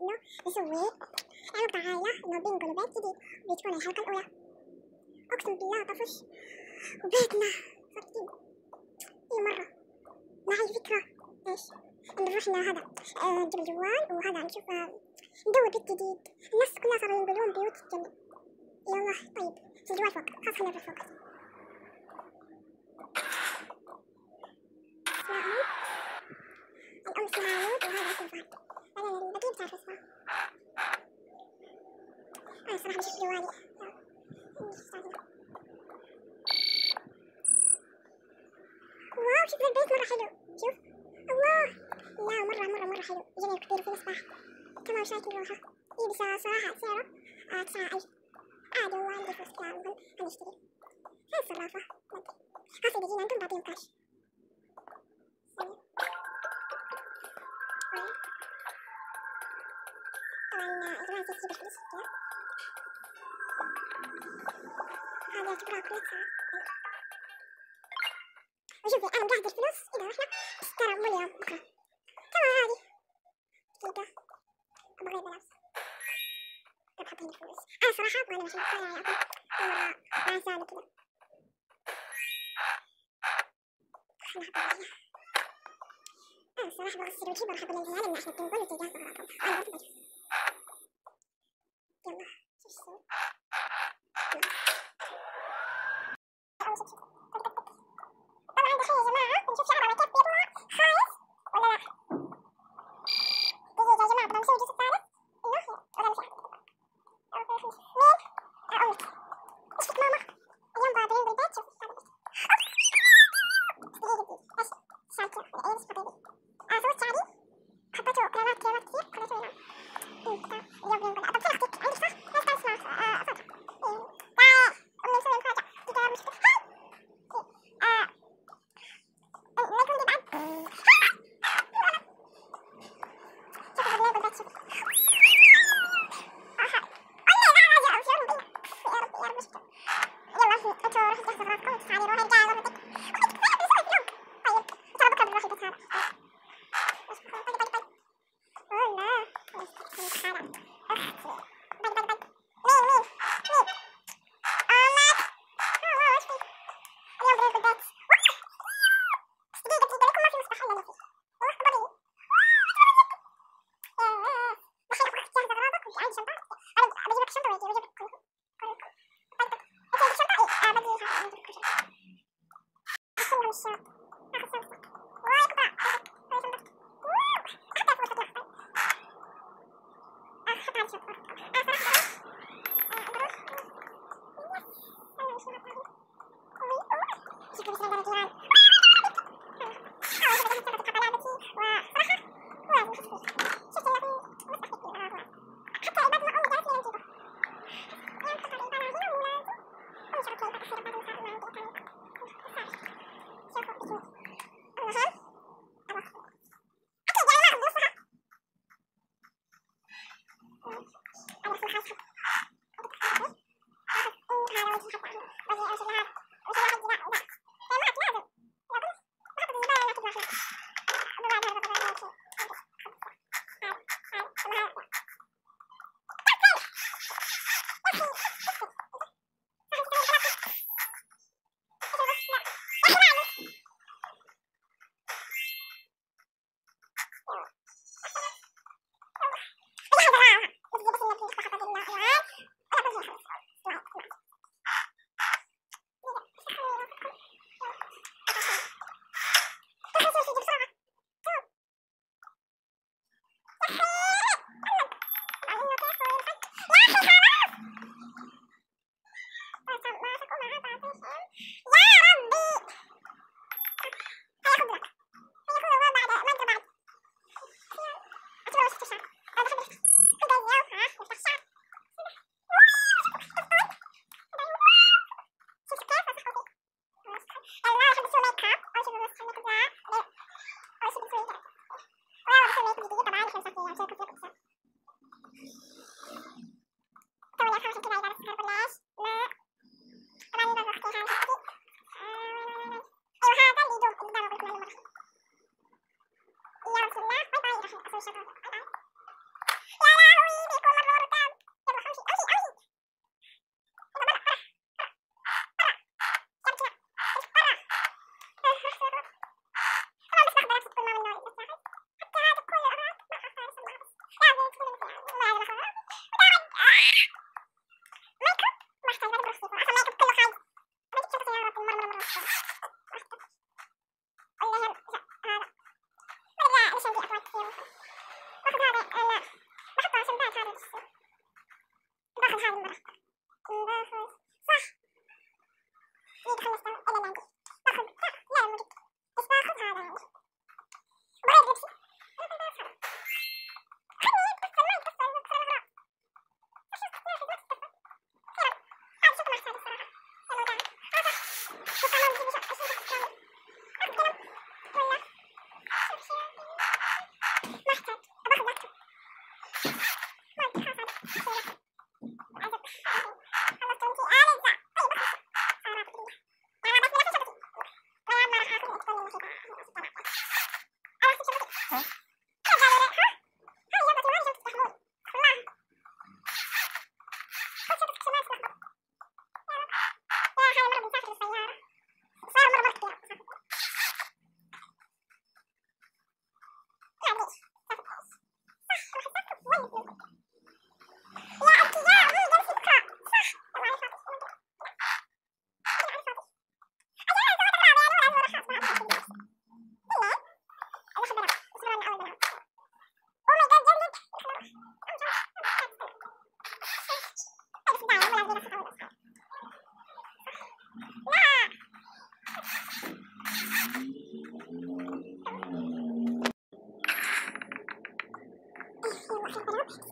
إنه نسوي مقطع عائلة إنه بينقلوا بيت جديد بتكون الحلقة الأولى. أقسم بالله طفش وبيتنا صار إيه مرة معي فكرة إيش نروح لهذا نجيب الجوال وهذا نشوف ندور بيت جديد. الناس كلها صاروا ينقلون بيوت تتجنن. يلا طيب في الجوال فوق خلاص خلينا نروح فوق. الأم اسمها عود وهذا اسمه فهد. بعدين البقية بتعرف اسمه. أنا صراحة بشوف جوالي واو شوف البيت مرة حلو. شوف الله لا مرة حلو. جميل كبير فيه مصباح كمان شايف نروحه. إيه بس صراحة سعره 9000 عادي والله عندي فلوس كتير المهم هنشتري. هاي الصرافة خلاص إذا جينا عندهم بعطيهم كاش. طبعا إجراء تسجيل الفلوس كتير هذا يعتبرها كلها ساعة. وشوفي أنا مجهز الفلوس إذا رحنا بس ترى مو اليوم بكرة. تمام هذه دقيقة أبغى أغير ملابس. طب حط هنا الفلوس. أنا صراحة أبغى أمشي يعني أكون مرة مع سالي كذا. خلنا أحط هنا. أنا صراحة بغسل وجهي بروح أقول للعيال إن إحنا بنقول وتجاه صغاركم. أنا بس بجهز. يلا شوف شو أسوي. طبعا دحين يا جماعة بنشوف شعرنا كيف بيطلع خايس ولا لا. دقيقة يا جماعة بدنا نسوي الجزء الثالث إنه ولا مش عارفة مين؟ أمك. إيش فيك ماما؟ اليوم بادرين بالبيت شوفي هذا البيت. دقيقة إيش؟ شايفة ولا إيه بس بطيبي. سويت شعري حطيته كريمات كتير خليته ينام. اليوم بنقول طب فين أختك؟ عندك صح؟ لا تعال اسمع صوتها. تعال أمي نسوي مفاجأة. دقيقة مش أنا بحطها عشان بعد هذا الشيء. باخذ هذه المرة. باخذ صح. يجي خلصتها إلا اللي عندي. باخذ لا موجود. بس باخذ هذا يعني. بغير لبسي. خلني يتكسر ما يتكسر الأغراض.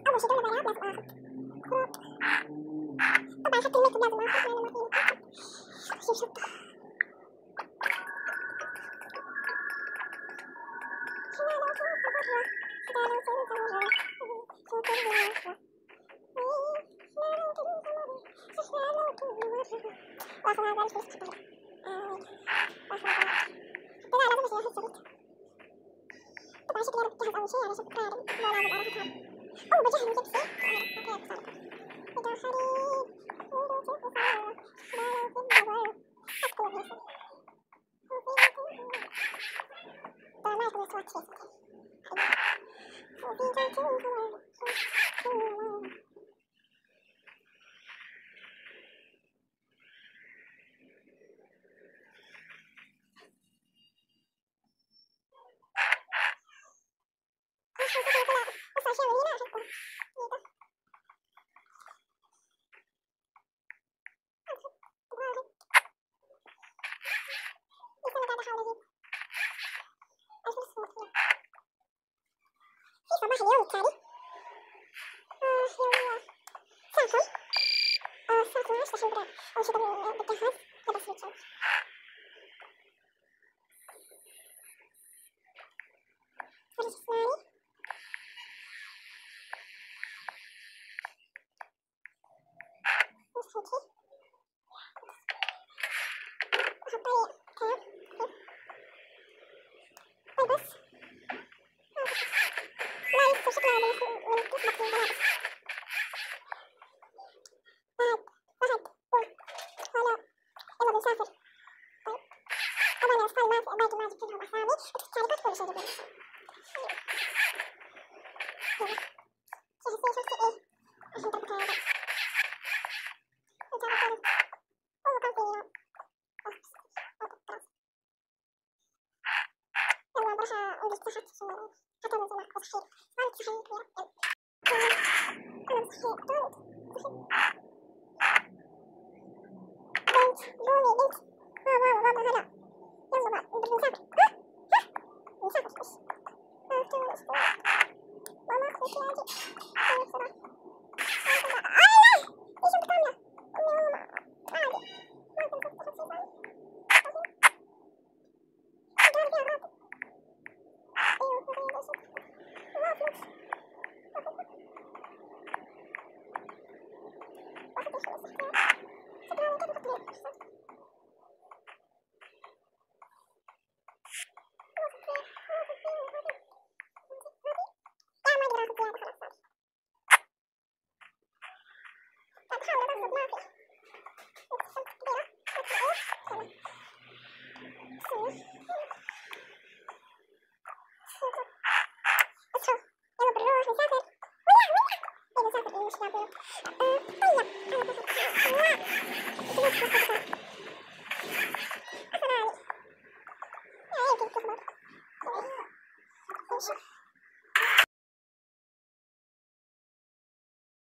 أول شي قبل ما ألعب لازم آخذ طبعا حتى الميك اب لازم آخذ لأنه ما فيني أشيل شطة. وآخذ هذا الفلوس كتير. وآخذ هذا لا لازم أشيل هالشريط. طبعا شكلي أنا بجهز أول شي على شكل كارم ما لازم أروح هذا. أو بجهز لبسي صباح اليوم التالي يوم الساعة 12 الحين بدأ أول شي بتجهز لبس الجو. فريش أسناني نص وجهي أحط لي كاب ألبس لا يصير شكلها من نسبة الملابس بعد هلا يلا بنسافر. طيب طبعا الأطفال باقي ما جبت لهم أسامي بس التعليقات كل شي جبت. يلا شفتي إيه عشان تربطي هذا أو كان يلا بروح أنجز تحت حتى ننزل معكم صحيح ما صحيح كبيرة. أنا صحيح بنت لولي بنت ماما بابا هلا يلا بقى بنسافر. نسافر إيش؟ أفتح الأسبوع ماما أخوتي عادي بسرعة. لا إيش أنت عاملة؟ أمي عادي ما كنت أفتح شي ثاني. أيوة خذي هذا شيء ما فلوس واخد الفلوس احتياط شكرا من كده بطلع طيب